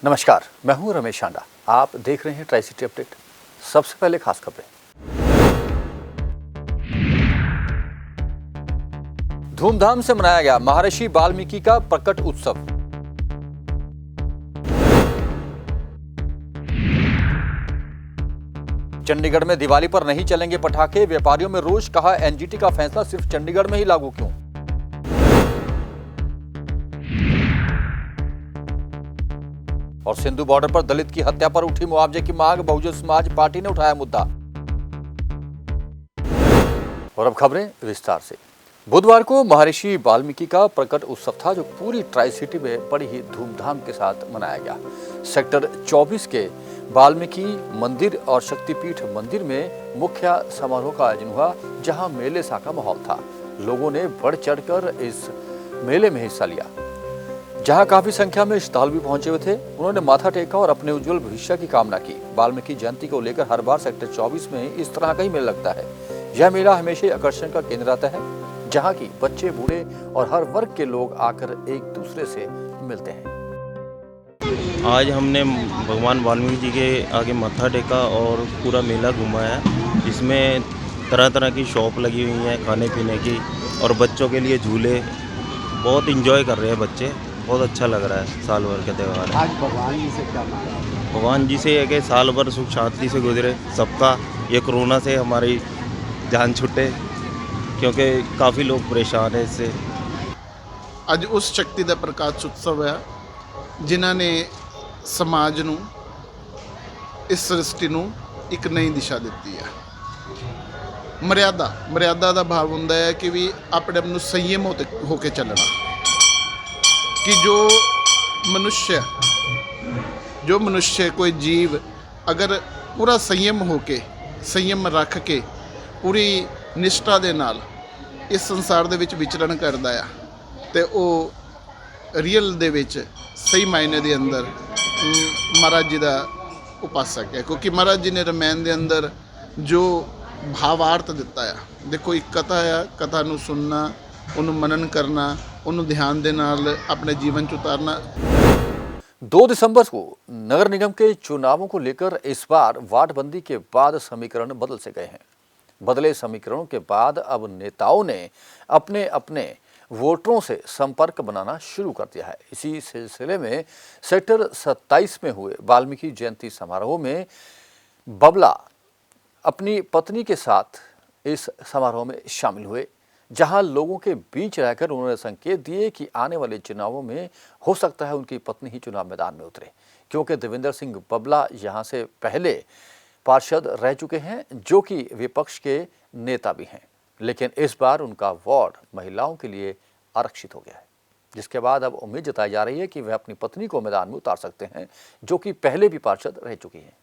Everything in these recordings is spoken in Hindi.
नमस्कार, मैं हूं रमेश शांडा। आप देख रहे हैं ट्राई सिटी अपडेट। सबसे पहले खास खबरें। धूमधाम से मनाया गया महर्षि वाल्मीकि का प्रकट उत्सव। चंडीगढ़ में दिवाली पर नहीं चलेंगे पटाखे, व्यापारियों में रोष, कहा एनजीटी का फैसला सिर्फ चंडीगढ़ में ही लागू क्यों। और सिंधु बॉर्डर पर दलित की हत्या पर उठी मुआवजे की मांग, बहुजन समाज पार्टी ने उठाया मुद्दा। और अब खबरें विस्तार से। बुधवार को महर्षि वाल्मीकि का प्रकट उत्सव था, जो पूरी ट्राई सिटी में बड़ी ही धूमधाम के साथ मनाया गया। सेक्टर 24 के वाल्मीकि मंदिर और शक्तिपीठ मंदिर में मुख्य समारोह का आयोजन हुआ, जहां मेले सा का माहौल था। लोगों ने बढ़ चढ़कर इस मेले में हिस्सा लिया, जहां काफी संख्या में श्रद्धालु भी पहुंचे हुए थे। उन्होंने माथा टेका और अपने उज्जवल भविष्य की कामना की। वाल्मीकि जयंती को लेकर हर बार सेक्टर 24 में इस तरह का ही मेला लगता है। यह मेला हमेशा आकर्षण का केंद्र रहता है, जहां की बच्चे, बूढ़े और हर वर्ग के लोग आकर एक दूसरे से मिलते हैं। आज हमने भगवान वाल्मीकि जी के आगे माथा टेका और पूरा मेला घूमा है। इसमें तरह तरह की शॉप लगी हुई हैं खाने पीने की, और बच्चों के लिए झूले। बहुत इंजॉय कर रहे हैं बच्चे, बहुत अच्छा लग रहा है। साल भर के त्यौहार है। आज भगवान जी से क्या मांगा? भगवान जी से है कि साल भर सुख शांति से गुजरे सबका, ये कोरोना से हमारी जान छुटे, क्योंकि काफ़ी लोग परेशान हैं इससे। ਅੱਜ ਉਸ ਸ਼ਕਤੀ ਦਾ ਪ੍ਰਕਾਸ਼ ਉਤਸਵ ਹੈ ਜਿਨ੍ਹਾਂ ਨੇ ਸਮਾਜ ਨੂੰ, ਇਸ ਸ੍ਰਿਸ਼ਟੀ ਨੂੰ ਇੱਕ ਨਈ ਦਿਸ਼ਾ ਦਿੱਤੀ ਹੈ। ਮਰਿਆਦਾ ਦਾ ਭਾਵ ਹੁੰਦਾ ਹੈ ਕਿ ਵੀ ਆਪਣੇ ਆਪ ਨੂੰ ਸੰਯਮ ਹੋ ਕੇ ਚੱਲਣਾ, कि जो मनुष्य कोई जीव अगर पूरा संयम रख के पूरी निष्ठा दे नाल इस संसार दे विच विचरण करदा आ, ते वो रियल दे विच सही मायने दे अंदर महाराज जी दा उपासक है। क्योंकि महाराज जी ने रामायण दे अंदर जो भावार्थ दिता है, देखो एक कथा है, कथा नूं सुनना, उन्हों मनन करना, उन्होंने ध्यान दे नाल अपने जीवन च उतारना। 2 दिसंबर को नगर निगम के चुनावों को लेकर इस बार वार्डबंदी के बाद समीकरण बदल से गए हैं। बदले समीकरणों के बाद अब नेताओं ने अपने अपने वोटरों से संपर्क बनाना शुरू कर दिया है। इसी सिलसिले में सेक्टर 27 में हुए वाल्मीकि जयंती समारोह में बबला अपनी पत्नी के साथ इस समारोह में शामिल हुए, जहां लोगों के बीच रहकर उन्होंने संकेत दिए कि आने वाले चुनावों में हो सकता है उनकी पत्नी ही चुनाव मैदान में उतरे, क्योंकि देवेंद्र सिंह बबला यहां से पहले पार्षद रह चुके हैं, जो कि विपक्ष के नेता भी हैं। लेकिन इस बार उनका वार्ड महिलाओं के लिए आरक्षित हो गया है, जिसके बाद अब उम्मीद जताई जा रही है कि वे अपनी पत्नी को मैदान में उतार सकते हैं, जो कि पहले भी पार्षद रह चुकी हैं।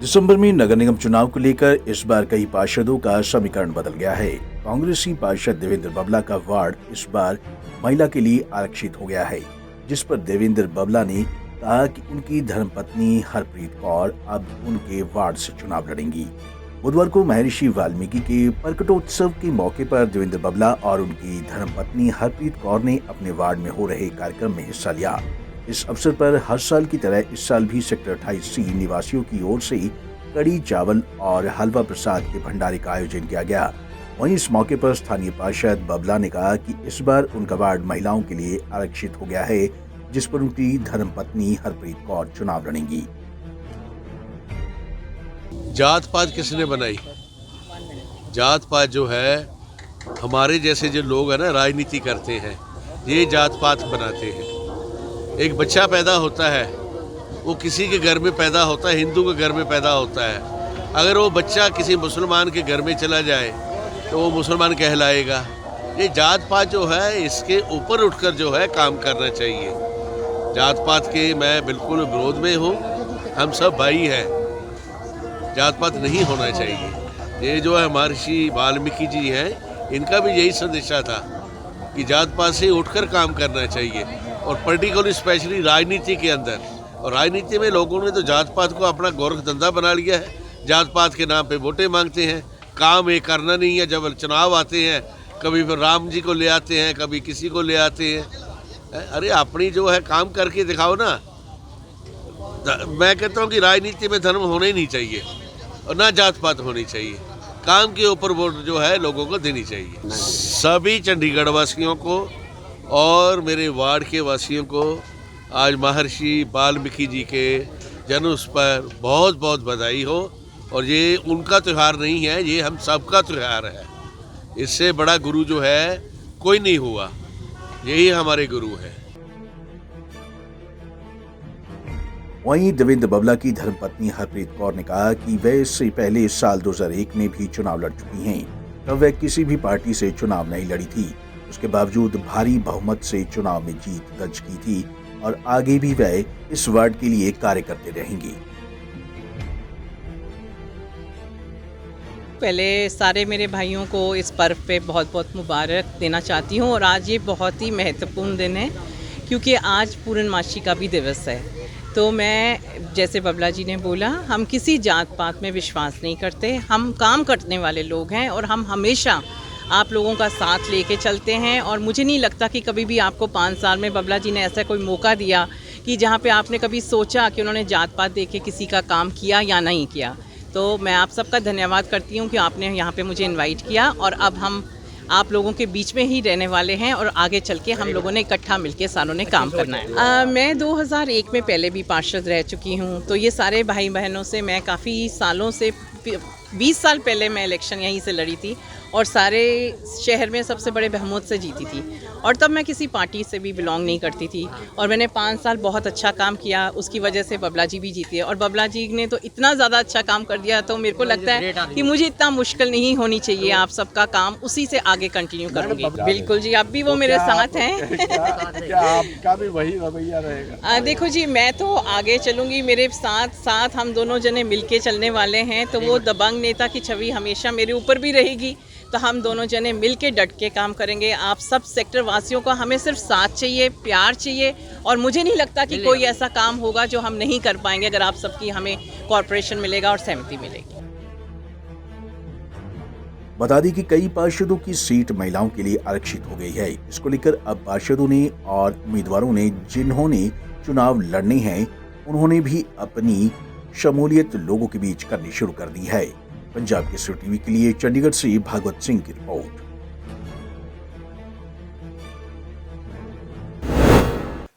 दिसंबर में नगर निगम चुनाव को लेकर इस बार कई पार्षदों का समीकरण बदल गया है। कांग्रेसी पार्षद देवेंद्र बबला का वार्ड इस बार महिला के लिए आरक्षित हो गया है, जिस पर देवेंद्र बबला ने कहा कि उनकी धर्मपत्नी हरप्रीत कौर अब उनके वार्ड से चुनाव लड़ेंगी। बुधवार को महर्षि वाल्मीकि के प्रकटोत्सव के मौके पर देवेंद्र बबला और उनकी धर्मपत्नी हरप्रीत कौर ने अपने वार्ड में हो रहे कार्यक्रम में हिस्सा लिया। इस अवसर पर हर साल की तरह इस साल भी सेक्टर 28C निवासियों की ओर से कड़ी चावल और हलवा प्रसाद के भंडारे का आयोजन किया गया। वहीं इस मौके पर स्थानीय पार्षद बबला ने कहा कि इस बार उनका वार्ड महिलाओं के लिए आरक्षित हो गया है, जिस पर उनकी धर्मपत्नी हरप्रीत कौर चुनाव लड़ेंगी। जात पात किसने बनाई? जात पात जो है, हमारे जैसे जो लोग हैं ना, राजनीति करते हैं, ये जात पात बनाते हैं। एक बच्चा पैदा होता है, वो किसी के घर में पैदा होता है, हिंदू के घर में पैदा होता है। अगर वो बच्चा किसी मुसलमान के घर में चला जाए तो वो मुसलमान कहलाएगा। ये जात पात जो है, इसके ऊपर उठकर जो है काम करना चाहिए। जात पात के मैं बिल्कुल विरोध में हूँ। हम सब भाई हैं, जात पात नहीं होना चाहिए। ये जो है महर्षि वाल्मीकि जी हैं, इनका भी यही संदेशा था कि जात पात से उठकर काम करना चाहिए, और पर्टिकुलरली स्पेशली राजनीति के अंदर। और राजनीति में लोगों ने तो जात पात को अपना गोरख धंधा बना लिया है। जात पात के नाम पे वोटें मांगते हैं, काम ये करना नहीं है। जब चुनाव आते हैं, कभी फिर राम जी को ले आते हैं, कभी किसी को ले आते हैं। अरे अपनी जो है काम करके दिखाओ ना। मैं कहता हूँ कि राजनीति में धर्म होना ही नहीं चाहिए और ना जात पात होनी चाहिए। काम के ऊपर वोट जो है लोगों को देनी चाहिए। सभी चंडीगढ़ वासियों को और मेरे वार्ड के वासियों को आज महर्षि वाल्मीकि जी के जन्म पर बहुत बहुत बधाई हो। और ये उनका त्यौहार नहीं है, ये हम सबका त्यौहार है। इससे बड़ा गुरु जो है कोई नहीं हुआ, यही हमारे गुरु हैं। वहीं देवेंद्र बबला की धर्मपत्नी हरप्रीत कौर ने कहा कि वे इससे पहले साल 2001 में भी चुनाव लड़ चुकी हैं। तब वे किसी भी पार्टी से चुनाव नहीं लड़ी थी। उसके बावजूद भारी बहुमत से चुनाव में जीत दर्ज की थी और आगे भी वे इस वार्ड के लिए कार्य करते रहेंगी। पहले सारे मेरे भाइयों को इस पर्व पे बहुत बहुत मुबारक देना चाहती हूँ। और आज ये बहुत ही महत्वपूर्ण दिन है क्योंकि आज पूर्णमासी का भी दिवस है। तो मैं जैसे बबला जी ने बोला, हम किसी जात पात में विश्वास नहीं करते। हम काम करने वाले लोग हैं और हम हमेशा आप लोगों का साथ लेके चलते हैं। और मुझे नहीं लगता कि कभी भी आपको 5 साल में बबला जी ने ऐसा कोई मौका दिया कि जहाँ पे आपने कभी सोचा कि उन्होंने जात पात देख के किसी का काम किया या नहीं किया। तो मैं आप सबका धन्यवाद करती हूँ कि आपने यहाँ पे मुझे इनवाइट किया। और अब हम आप लोगों के बीच में ही रहने वाले हैं और आगे चल के हम लोगों ने इकट्ठा मिलके सारों ने काम करना है। मैं 2001 में पहले भी पार्षद रह चुकी हूँ। तो ये सारे भाई बहनों से मैं काफ़ी सालों से 20 साल पहले मैं इलेक्शन यहीं से लड़ी थी और सारे शहर में सबसे बड़े बहुमत से जीती थी। और तब मैं किसी पार्टी से भी बिलोंग नहीं करती थी और मैंने 5 साल बहुत अच्छा काम किया। उसकी वजह से बबला जी भी जीती है और बबला जी ने तो इतना ज़्यादा अच्छा काम कर दिया। तो मेरे को लगता है कि मुझे इतना मुश्किल नहीं होनी चाहिए। आप सबका काम उसी से आगे कंटिन्यू करूँगी। बिल्कुल जी, अब भी वो मेरे साथ हैं। क्या आपका भी वही रवैया रहेगा? देखो जी, मैं तो आगे चलूँगी। मेरे साथ साथ हम दोनों जने मिलके चलने वाले हैं। तो वो दबंग नेता की छवि हमेशा मेरे ऊपर भी रहेगी। तो हम दोनों जने मिल के डट के काम करेंगे। आप सब सेक्टर वासियों को हमें सिर्फ साथ चाहिए, प्यार चाहिए। और मुझे नहीं लगता कि कोई ऐसा काम होगा जो हम नहीं कर पाएंगे अगर आप सबकी हमें कॉर्पोरेशन मिलेगा और सहमति मिलेगी। बता दें कि कई पार्षदों की सीट महिलाओं के लिए आरक्षित हो गई है। इसको लेकर अब पार्षदों ने और उम्मीदवारों ने जिन्होंने चुनाव लड़ने हैं उन्होंने भी अपनी शमूलियत लोगों के बीच करनी शुरू कर दी है। पंजाब केसरी टीवी के लिए चंडीगढ़ से भागवत सिंह की रिपोर्ट।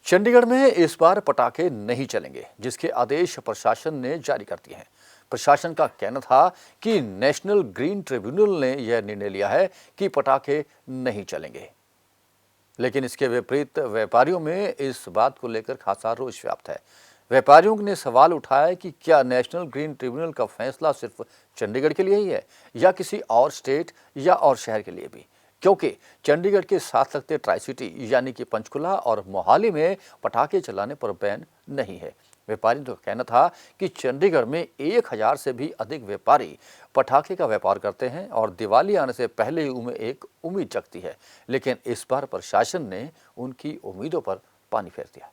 चंडीगढ़ में इस बार पटाखे नहीं चलेंगे, जिसके आदेश प्रशासन ने जारी कर दिए हैं। प्रशासन का कहना था कि नेशनल ग्रीन ट्रिब्यूनल ने यह निर्णय लिया है कि पटाखे नहीं चलेंगे, लेकिन इसके विपरीत व्यापारियों में इस बात को लेकर खासा रोष व्याप्त है। व्यापारियों ने सवाल उठाया कि क्या नेशनल ग्रीन ट्रिब्यूनल का फैसला सिर्फ चंडीगढ़ के लिए ही है या किसी और स्टेट या और शहर के लिए भी, क्योंकि चंडीगढ़ के साथ लगते ट्राई सिटी यानी कि पंचकुला और मोहाली में पटाखे चलाने पर बैन नहीं है। व्यापारियों का कहना था कि चंडीगढ़ में 1000 से भी अधिक व्यापारी पटाखे का व्यापार करते हैं और दिवाली आने से पहले ही उन्हें एक उम्मीद जगती है, लेकिन इस बार प्रशासन ने उनकी उम्मीदों पर पानी फेर दिया।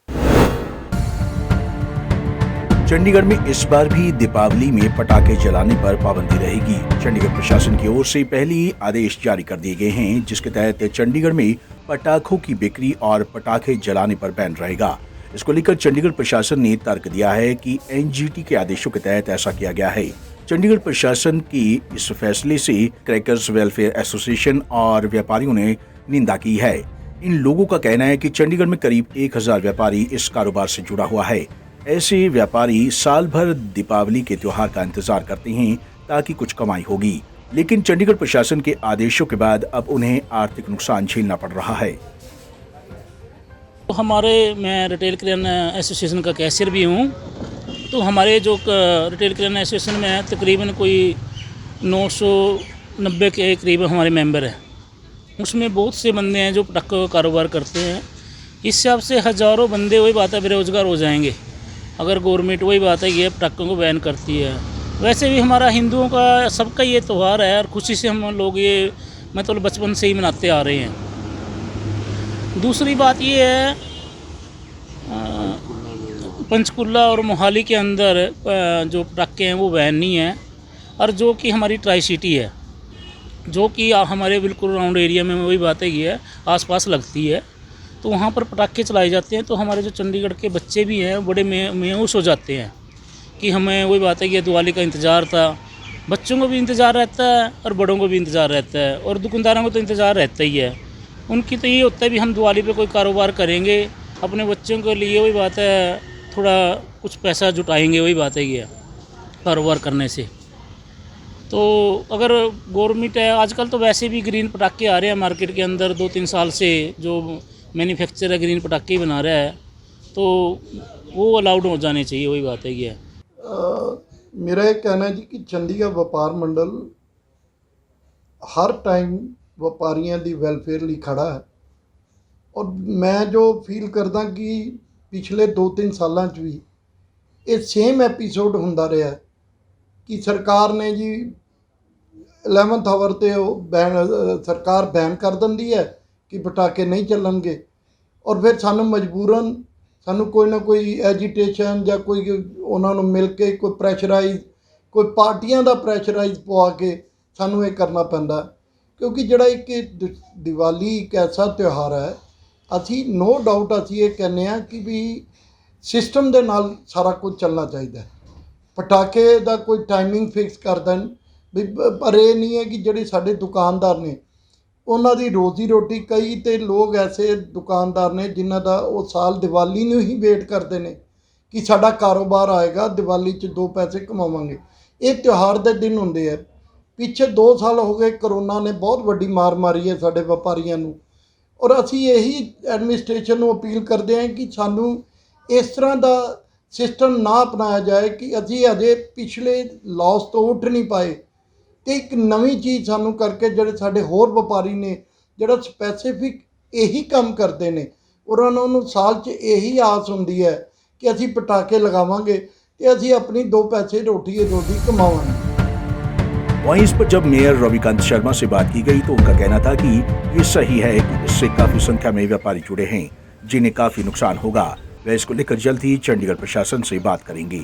चंडीगढ़ में इस बार भी दीपावली में पटाखे जलाने पर पाबंदी रहेगी। चंडीगढ़ प्रशासन की ओर से पहले ही आदेश जारी कर दिए गए हैं, जिसके तहत चंडीगढ़ में पटाखों की बिक्री और पटाखे जलाने पर बैन रहेगा। इसको लेकर चंडीगढ़ प्रशासन ने तर्क दिया है कि एनजीटी के आदेशों के तहत ऐसा किया गया है। चंडीगढ़ प्रशासन की इस फैसले से क्रैकर्स वेलफेयर एसोसिएशन और व्यापारियों ने निंदा की है। इन लोगों का कहना है कि चंडीगढ़ में करीब 1000 व्यापारी इस कारोबार से जुड़ा हुआ है। ऐसे व्यापारी साल भर दीपावली के त्योहार का इंतजार करते हैं ताकि कुछ कमाई होगी, लेकिन चंडीगढ़ प्रशासन के आदेशों के बाद अब उन्हें आर्थिक नुकसान झेलना पड़ रहा है। मैं रिटेल किराना एसोसिएशन का कैशियर भी हूँ। तो हमारे जो रिटेल किराना एसोसिएशन में है तकरीबन कोई 990 के करीब हमारे मेंबर हैं। उसमें बहुत से बंदे हैं जो पटाखों का कारोबार करते हैं। इस हिसाब से हज़ारों बंदे वही बात है बेरोज़गार हो जाएंगे अगर गवर्नमेंट वही बात है ये पटाखों को बैन करती है। वैसे भी हमारा हिंदुओं का सबका ये त्यौहार है और खुशी से हम लोग ये मतलब बचपन से ही मनाते आ रहे हैं। दूसरी बात ये है पंचकुला और मोहाली के अंदर जो पटाखे हैं वो बैन नहीं है और जो कि हमारी ट्राई सिटी है जो कि हमारे बिल्कुल राउंड एरिया में वही बात है आसपास लगती है, तो वहाँ पर पटाखे चलाए जाते हैं। तो हमारे जो चंडीगढ़ के बच्चे भी हैं बड़े मायूस हो जाते हैं कि हमें वही बात है कि दिवाली का इंतज़ार था। बच्चों को भी इंतज़ार रहता है और बड़ों को भी इंतज़ार रहता है और दुकानदारों को तो इंतज़ार रहता ही है। उनकी तो ये होता है भी हम दिवाली पे कोई कारोबार करेंगे, अपने बच्चों के लिए वही बात है थोड़ा कुछ पैसा जुटाएंगे, वही बात है ये कारोबार करने से। तो अगर गवर्नमेंट है, आजकल तो वैसे भी ग्रीन पटाखे आ रहे हैं मार्केट के अंदर, 2-3 साल से जो मैन्युफैक्चरर है ग्रीन पटाखे बना रहा है, तो वो अलाउड हो जाने चाहिए, वही बात है ये। मेरा ये कहना है जी कि चंडीगढ़ ਵਪਾਰ ਮੰਡਲ हर टाइम ਵਪਾਰੀਆਂ ਦੀ ਵੈਲਫੇਅਰ ਲਈ ਖੜਾ ਹੈ ਔਰ ਮੈਂ ਜੋ ਫੀਲ ਕਰਦਾ ਕਿ ਪਿਛਲੇ 2-3 ਸਾਲਾਂ 'ਚ ਵੀ ਇਹ ਸੇਮ ਐਪੀਸੋਡ ਹੁੰਦਾ ਰਿਹਾ ਕਿ ਸਰਕਾਰ ਨੇ ਜੀ 11th ਆਵਰ ਤੇ ਉਹ ਸਰਕਾਰ ਬੈਨ ਕਰ ਦਿੰਦੀ ਹੈ ਕਿ ਪਟਾਕੇ ਨਹੀਂ ਚੱਲਣਗੇ ਔਰ ਫਿਰ ਸਾਨੂੰ ਮਜਬੂਰਨ ਸਾਨੂੰ ਕੋਈ ਨਾ ਕੋਈ ਐਜੀਟੇਸ਼ਨ ਜਾਂ ਕੋਈ ਉਹਨਾਂ ਨੂੰ ਮਿਲ ਕੇ ਕੋਈ ਪ੍ਰੈਸ਼ਰਾਈਜ਼, ਕੋਈ ਪਾਰਟੀਆਂ ਦਾ ਪ੍ਰੈਸ਼ਰਾਈਜ਼ ਪਵਾ ਕੇ ਸਾਨੂੰ ਇਹ ਕਰਨਾ ਪੈਂਦਾ, ਕਿਉਂਕਿ ਜਿਹੜਾ ਇੱਕ ਦੀਵਾਲੀ ਇੱਕ ਐਸਾ ਤਿਉਹਾਰ ਹੈ, ਅਸੀਂ ਨੋ ਡਾਊਟ ਅਸੀਂ ਇਹ ਕਹਿੰਦੇ ਹਾਂ ਕਿ ਵੀ ਸਿਸਟਮ ਦੇ ਨਾਲ ਸਾਰਾ ਕੁਝ ਚੱਲਣਾ ਚਾਹੀਦਾ। ਪਟਾਕੇ ਦਾ ਕੋਈ ਟਾਈਮਿੰਗ ਫਿਕਸ ਕਰ ਦੇਣ ਵੀ, ਪਰ ਇਹ ਨਹੀਂ ਹੈ ਕਿ ਜਿਹੜੇ ਸਾਡੇ ਦੁਕਾਨਦਾਰ ਨੇ ਉਹਨਾਂ ਦੀ ਰੋਜ਼ੀ ਰੋਟੀ, ਕਈ ਤੇ ਲੋਕ ਐਸੇ ਦੁਕਾਨਦਾਰ ਨੇ ਜਿਨ੍ਹਾਂ ਦਾ ਉਹ ਸਾਲ ਦੀਵਾਲੀ ਨੂੰ ਹੀ ਵੇਟ ਕਰਦੇ ਨੇ ਕਿ ਸਾਡਾ ਕਾਰੋਬਾਰ ਆਏਗਾ, ਦੀਵਾਲੀ 'ਚ 2 ਪੈਸੇ ਕਮਾਵਾਂਗੇ। ਇਹ ਤਿਉਹਾਰ ਦੇ ਦਿਨ ਹੁੰਦੇ ਆ। ਪਿੱਛੇ 2 ਸਾਲ ਹੋ ਗਏ ਕਰੋਨਾ ਨੇ ਬਹੁਤ ਵੱਡੀ ਮਾਰ ਮਾਰੀ ਹੈ ਸਾਡੇ ਵਪਾਰੀਆਂ ਨੂੰ, ਔਰ ਅਸੀਂ ਇਹੀ ਐਡਮਿਨਿਸਟ੍ਰੇਸ਼ਨ ਨੂੰ ਅਪੀਲ ਕਰਦੇ ਹਾਂ ਕਿ ਸਾਨੂੰ ਇਸ ਤਰ੍ਹਾਂ ਦਾ ਸਿਸਟਮ ਨਾ ਅਪਣਾਇਆ ਜਾਏ ਕਿ ਅਸੀਂ ਅਜੇ ਪਿਛਲੇ ਲਾਸ ਤੋਂ ਉੱਠ ਨਹੀਂ ਪਾਏ ਤੇ ਇੱਕ ਨਵੀਂ ਚੀਜ਼ ਸਾਨੂੰ ਕਰਕੇ ਜਿਹੜੇ ਸਾਡੇ ਹੋਰ ਵਪਾਰੀ ਨੇ ਜਿਹੜਾ ਸਪੈਸੀਫਿਕ ਇਹੀ ਕੰਮ ਕਰਦੇ ਨੇ, ਉਹਨਾਂ ਨੂੰ ਸਾਲ 'ਚ ਇਹੀ ਆਸ ਹੁੰਦੀ ਹੈ ਕਿ ਅਸੀਂ ਪਟਾਕੇ ਲਗਾਵਾਂਗੇ ਤੇ ਅਸੀਂ ਆਪਣੀ 2 ਪੈਸੇ रोटी कमावांगे। वहीं इस पर जब मेयर रविकांत शर्मा से बात की गई तो उनका कहना था कि ये सही है कि इससे काफी संख्या में व्यापारी जुड़े हैं जिन्हें काफी नुकसान होगा। वे इसको लेकर जल्द ही चंडीगढ़ प्रशासन से बात करेंगे।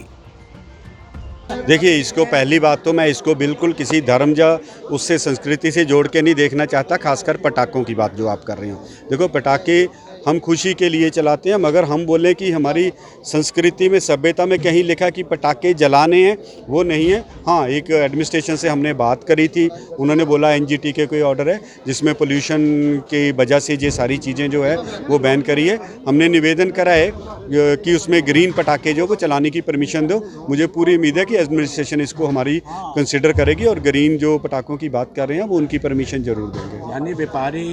देखिए, इसको पहली बात तो मैं इसको बिल्कुल किसी धर्म या उससे संस्कृति से जोड़ के नहीं देखना चाहता, खासकर पटाखों की बात जो आप कर रहे हो। देखो, पटाखे हम खुशी के लिए चलाते हैं, मगर हम बोलें कि हमारी संस्कृति में, सभ्यता में कहीं लिखा कि पटाखे जलाने हैं, वो नहीं है। हाँ, एक एडमिनिस्ट्रेशन से हमने बात करी थी, उन्होंने बोला NGT के कोई ऑर्डर है जिसमें पोल्यूशन की वजह से ये सारी चीज़ें जो है वो बैन करी है। हमने निवेदन करा है कि उसमें ग्रीन पटाखे जो वो चलाने की परमिशन दो। मुझे पूरी उम्मीद है कि एडमिनिस्ट्रेशन इसको हमारी कंसिडर करेगी और ग्रीन जो पटाखों की बात कर रहे हैं वो उनकी परमिशन जरूर देंगे। यानी व्यापारी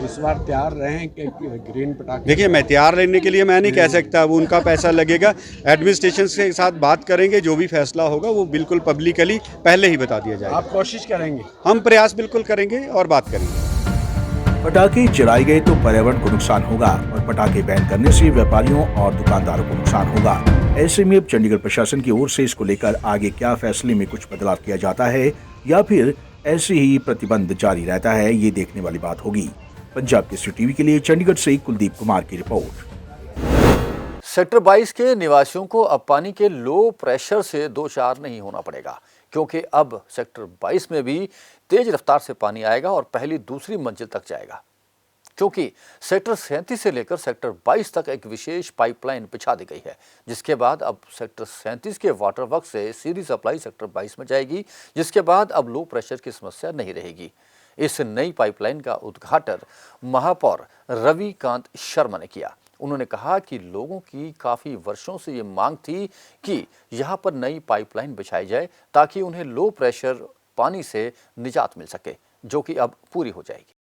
इस बार तैयार रहे कि ग्रीन पटाखे? देखिए, मैं तैयार रहने के लिए मैं नहीं कह सकता, वो उनका पैसा लगेगा। एडमिनिस्ट्रेशन के साथ बात करेंगे, जो भी फैसला होगा वो बिल्कुल पब्लिकली पहले ही बता दिया जाएगा। आप कोशिश करेंगे? हम प्रयास बिल्कुल करेंगे और बात करेंगे। पटाखे जलाए गए तो पर्यावरण को नुकसान होगा और पटाखे बैन करने से व्यापारियों और दुकानदारों को नुकसान होगा। ऐसे में अब चंडीगढ़ प्रशासन की ओर से इसको लेकर आगे क्या फैसले में कुछ बदलाव किया जाता है या फिर ऐसे ही प्रतिबंध जारी रहता है, ये देखने वाली बात होगी। पंजाब केसरी टीवी के लिए चंडीगढ़ से कुलदीप कुमार की रिपोर्ट। सेक्टर 22 के निवासियों को अब पानी के लो प्रेशर से दो चार नहीं होना पड़ेगा, क्योंकि अब सेक्टर 22 में भी तेज रफ्तार से पानी आएगा और पहली दूसरी मंजिल तक जाएगा, क्योंकि सेक्टर 37 से लेकर सेक्टर 22 तक एक विशेष पाइपलाइन बिछा दी गई है, जिसके बाद अब सेक्टर 37 के वाटर वर्क से सीधी सप्लाई सेक्टर 22 में जाएगी, जिसके बाद अब लो प्रेशर की समस्या नहीं रहेगी। इस नई पाइपलाइन का उद्घाटन महापौर रविकांत शर्मा ने किया। उन्होंने कहा कि लोगों की काफ़ी वर्षों से ये मांग थी कि यहाँ पर नई पाइपलाइन बिछाई जाए ताकि उन्हें लो प्रेशर पानी से निजात मिल सके, जो कि अब पूरी हो जाएगी।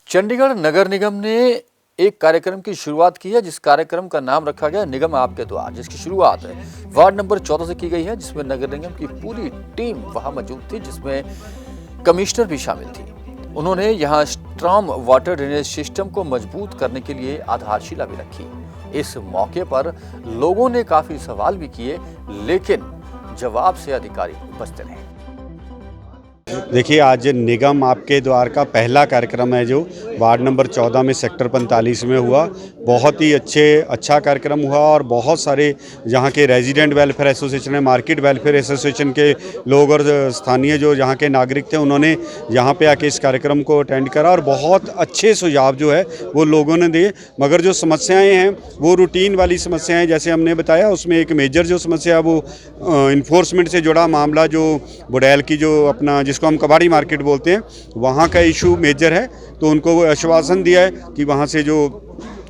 चंडीगढ़ नगर निगम ने एक कार्यक्रम की शुरुआत की है, जिस कार्यक्रम का नाम रखा गया निगम आपके द्वार, जिसकी शुरुआत वार्ड नंबर 14 से की गई है, जिसमें नगर निगम की पूरी टीम वहां मौजूद थी, जिसमें कमिश्नर भी शामिल थी। उन्होंने यहां स्ट्रॉन्ग वाटर ड्रेनेज सिस्टम को मजबूत करने के लिए आधारशिला भी रखी। इस मौके पर लोगों ने काफी सवाल भी किए, लेकिन जवाब से अधिकारी बचते रहे। देखिए, आज निगम आपके द्वार का पहला कार्यक्रम है जो वार्ड नंबर 14 में सेक्टर 45 में हुआ। बहुत ही अच्छा कार्यक्रम हुआ और बहुत सारे यहाँ के रेजिडेंट वेलफेयर एसोसिएशन है, मार्केट वेलफेयर एसोसिएशन के लोग और स्थानीय जो यहाँ के नागरिक थे उन्होंने यहाँ पे आके इस कार्यक्रम को अटेंड करा और बहुत अच्छे सुझाव जो है वो लोगों ने दिए। मगर जो समस्याएँ हैं वो रूटीन वाली समस्याएँ, जैसे हमने बताया, उसमें एक मेजर जो समस्या वो इन्फोर्समेंट से जुड़ा मामला, जो बुड़ैल की जो अपना जिसको हम कबाड़ी मार्केट बोलते हैं, वहाँ का इशू मेजर है। तो उनको आश्वासन दिया है कि वहाँ से जो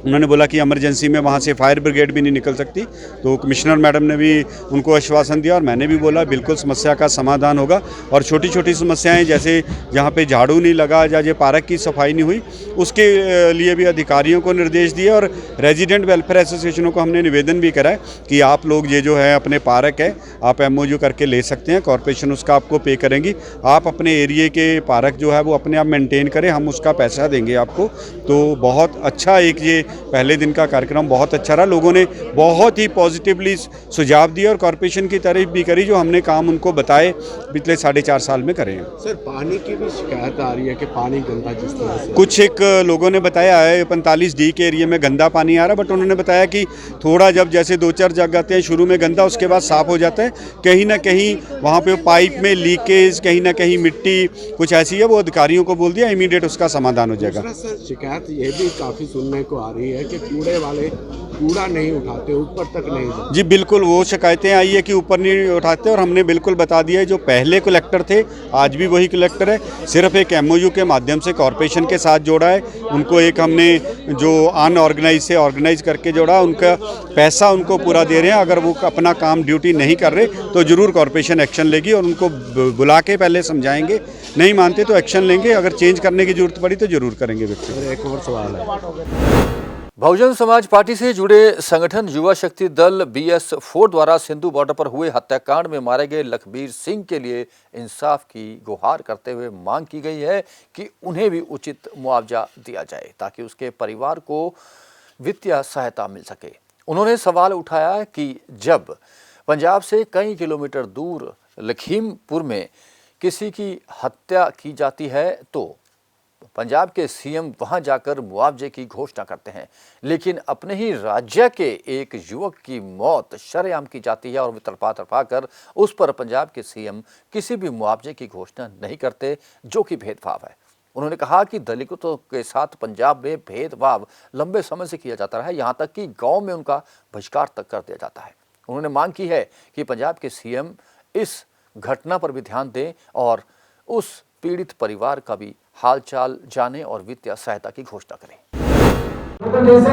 उन्होंने बोला कि इमरजेंसी में वहाँ से फायर ब्रिगेड भी नहीं निकल सकती, तो कमिश्नर मैडम ने भी उनको आश्वासन दिया और मैंने भी बोला बिल्कुल समस्या का समाधान होगा। और छोटी छोटी समस्याएं जैसे जहाँ पे झाड़ू नहीं लगा या जो पार्क की सफाई नहीं हुई, उसके लिए भी अधिकारियों को निर्देश दिए और रेजिडेंट वेलफेयर एसोसिएशनों को हमने निवेदन भी करा है कि आप लोग ये जो है अपने पार्क है आप MOU करके ले सकते हैं, कॉरपोरेशन उसका आपको पे करेंगी, आप अपने एरिए के पार्क जो है वो अपने आप मेंटेन करें, हम उसका पैसा देंगे आपको। तो बहुत अच्छा एक ये पहले दिन का कार्यक्रम बहुत अच्छा रहा। लोगों ने बहुत ही पॉजिटिवली सुझाव दिए और कॉरपोरेशन की तारीफ भी करी जो हमने काम उनको बताए पिछले 4.5 साल में करे हैं। सर, पानी की भी शिकायत आ रही है कि पानी गंदा जिस तरह से, कुछ एक लोगों ने बताया है 45D के एरिया में गंदा पानी आ रहा, बट उन्होंने बताया कि थोड़ा जब जैसे 2-4 जगह आते हैं शुरू में गंदा, उसके बाद साफ़ हो जाता है। कहीं ना कहीं वहाँ पे पाइप में लीकेज, कहीं ना कहीं मिट्टी कुछ ऐसी है, वो अधिकारियों को बोल दिया, इमीडिएट उसका समाधान हो जाएगा। सर, शिकायत ये भी काफ़ी सुनने को आ रही है कि कूड़े वाले कूड़ा नहीं उठाते, ऊपर तक नहीं जाते। जी बिल्कुल, वो शिकायतें आई है कि ऊपर नहीं उठाते और हमने बिल्कुल बता दिया है, जो पहले कलेक्टर थे आज भी वही कलेक्टर है, सिर्फ एक MOU के माध्यम से कॉरपोरेशन के साथ जोड़ा है। उनको एक हमने जो अनऑर्गेनाइज से ऑर्गेनाइज करके जोड़ा, उनका पैसा उनको पूरा दे रहे हैं। अगर वो अपना काम ड्यूटी नहीं कर रहे तो ज़रूर कॉरपोरेशन एक्शन लेगी और उनको बुला के पहले समझाएंगे, नहीं मानते तो एक्शन लेंगे, अगर चेंज करने की जरूरत पड़ी तो ज़रूर करेंगे। व्यक्ति एक और सवाल है, बहुजन समाज पार्टी से जुड़े संगठन युवा शक्ति दल BS4 द्वारा सिंधु बॉर्डर पर हुए हत्याकांड में मारे गए लखबीर सिंह के लिए इंसाफ की गुहार करते हुए मांग की गई है कि उन्हें भी उचित मुआवजा दिया जाए ताकि उसके परिवार को वित्तीय सहायता मिल सके। उन्होंने सवाल उठाया कि जब पंजाब से कई किलोमीटर दूर लखीमपुर में किसी की हत्या की जाती है तो पंजाब के CM वहां जाकर मुआवजे की घोषणा करते हैं, लेकिन अपने ही राज्य के एक युवक की मौत शरेआम की जाती है और तड़पा कर उस पर पंजाब के CM किसी भी मुआवजे की घोषणा नहीं करते, जो कि भेदभाव है। उन्होंने कहा कि दलितों के साथ पंजाब में भेदभाव लंबे समय से किया जाता रहा है, यहाँ तक कि गाँव में उनका बहिष्कार तक कर दिया जाता है। उन्होंने मांग की है कि पंजाब के CM इस घटना पर भी ध्यान दें और उस पीड़ित परिवार का भी हालचाल जाने और वित्तीय सहायता की घोषणा करें।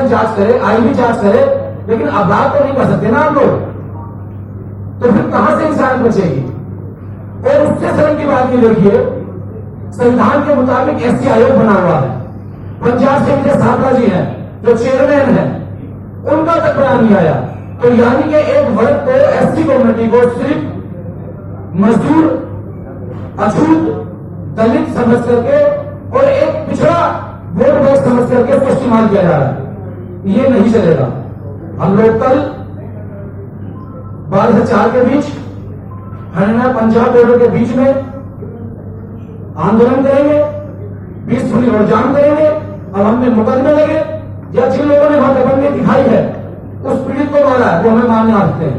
जांच करे, आईबी जांच करे, लेकिन अपराध तो नहीं कर सकते ना आप लोग, तो फिर कहां से इंसान बचेगी। और उससे शर्म की बात ये देखिए, संविधान के मुताबिक SC आयोग बना हुआ है, पंजाब से विजय साहब जी हैं जो चेयरमैन है, उनका तक बयान नहीं आया। तो यानी कि एक वर्ग को, SC कम्युनिटी को सिर्फ मजदूर, अछूत, दलित समझ करके और एक पिछड़ा वोट बैंक समझ करके उसको इस्तेमाल किया जा रहा है। ये नहीं चलेगा। हम लोग कल 12 से 4 के बीच हरियाणा पंजाब बॉर्डर के बीच में आंदोलन करेंगे, 20 खुली रोड जाम करेंगे। अब हमने मुकदमे लगे या जिन लोगों ने वहां दबंगी दिखाई है उस पीड़ित को मारा है वो हमें मारने आ सकते हैं।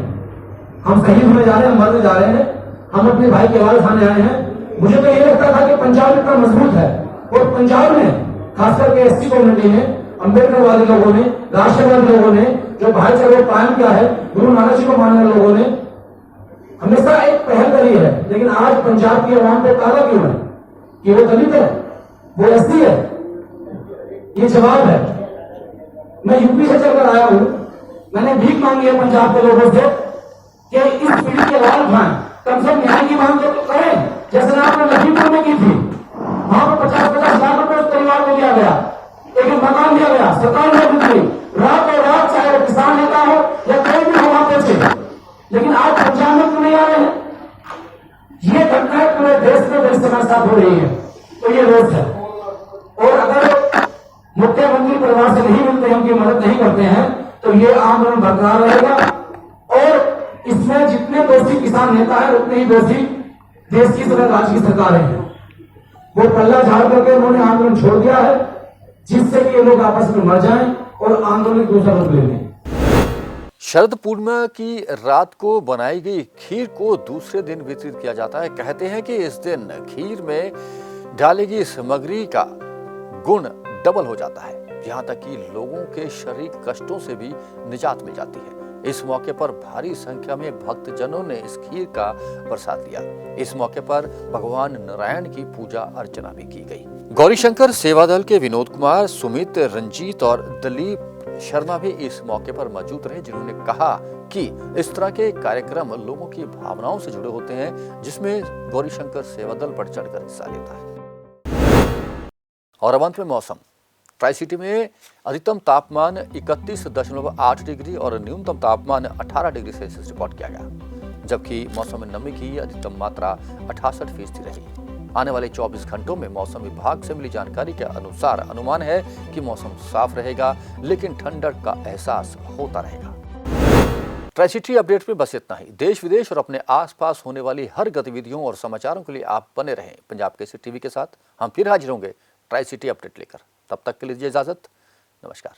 हम शहीद होने जा रहे हैं, हम मरने जा रहे हैं, हम अपने भाई के आवाज उठाने आए हैं। मुझे तो ये लगता था कि पंजाब इतना मजबूत है और पंजाब में खासकर के SC कम्युनिटी ने, अम्बेडकरवादी लोगों ने, राष्ट्रवादी लोगों ने जो भाईचारा कायम किया है, गुरु नानक जी को मानने वाले लोगों ने हमेशा एक पहल करी है। लेकिन आज पंजाब की आवाम पे ताला क्यों है कि वो दलित है, वो SC है? ये जवाब है। मैं यूपी से चलकर आया हूं, मैंने भीख मांगी है पंजाब के लोगों से कि इस पीढ़ी के आवाज उठाएं, कम से कम न्याय की मांग तो करें, जैसे आपने लखीमपुर में की थी। वहां पर 50-50 लाख रुपए उस परिवार को दिया गया, एक मकान दिया गया, सरकार ने दी, रात और रात, चाहे वो किसान नेता हो या कोई भी हो वहां पहुंचे। लेकिन आज पंजाब में क्यों नहीं आ रहे हैं? ये घटनाएं पूरे देश में बड़ी समय साथ हो रही है, तो ये रोज है। और अगर मुख्यमंत्री परिवार से नहीं मिलते हैं, उनकी मदद नहीं करते हैं, तो ये आंदोलन बरकरार रहेगा। और इसमें जितने दोषी किसान नेता है उतने ही दोषी देश की राज्य की सरकार है। वो पल्ला झाड़ करके उन्होंने आंदोलन छोड़ दिया है, जिससे कि ये लोग आपस में मर जाएं और आंदोलन दूसरा रूप ले लें। शरद पूर्णिमा की रात को बनाई गई खीर को दूसरे दिन वितरित किया जाता है। कहते हैं कि इस दिन खीर में डाली गई सामग्री का गुण डबल हो जाता है, यहाँ तक कि लोगों के शारीरिक कष्टों से भी निजात मिल जाती है। इस मौके पर भारी संख्या में भक्तजनों ने इस खीर का प्रसाद लिया। इस मौके पर भगवान नारायण की पूजा अर्चना भी की गई। गौरीशंकर सेवा दल के विनोद कुमार, सुमित, रंजीत और दिलीप शर्मा भी इस मौके पर मौजूद रहे, जिन्होंने कहा कि इस तरह के कार्यक्रम लोगों की भावनाओं से जुड़े होते हैं, जिसमें गौरीशंकर सेवा दल बढ़ चढ़कर हिस्सा लेता है। और अब अंत में मौसम। ट्राई सिटी में अधिकतम तापमान 31.8 डिग्री और न्यूनतम तापमान 18 डिग्री सेल्सियस रिकॉर्ड किया गया, जबकि मौसम में नमी की अधिकतम मात्रा 68% रही। आने वाले 24 घंटों में मौसम विभाग से मिली जानकारी के अनुसार अनुमान है कि मौसम साफ रहेगा, लेकिन ठंडक का एहसास होता रहेगा। ट्राई सिटी अपडेट में बस इतना ही। देश विदेश और अपने आसपास होने वाली हर गतिविधियों और समाचारों के लिए आप बने रहें पंजाब केसरी टीवी के साथ। हम फिर हाजिर होंगे ट्राई सिटी अपडेट लेकर। तब तक के लिए इजाजत, नमस्कार।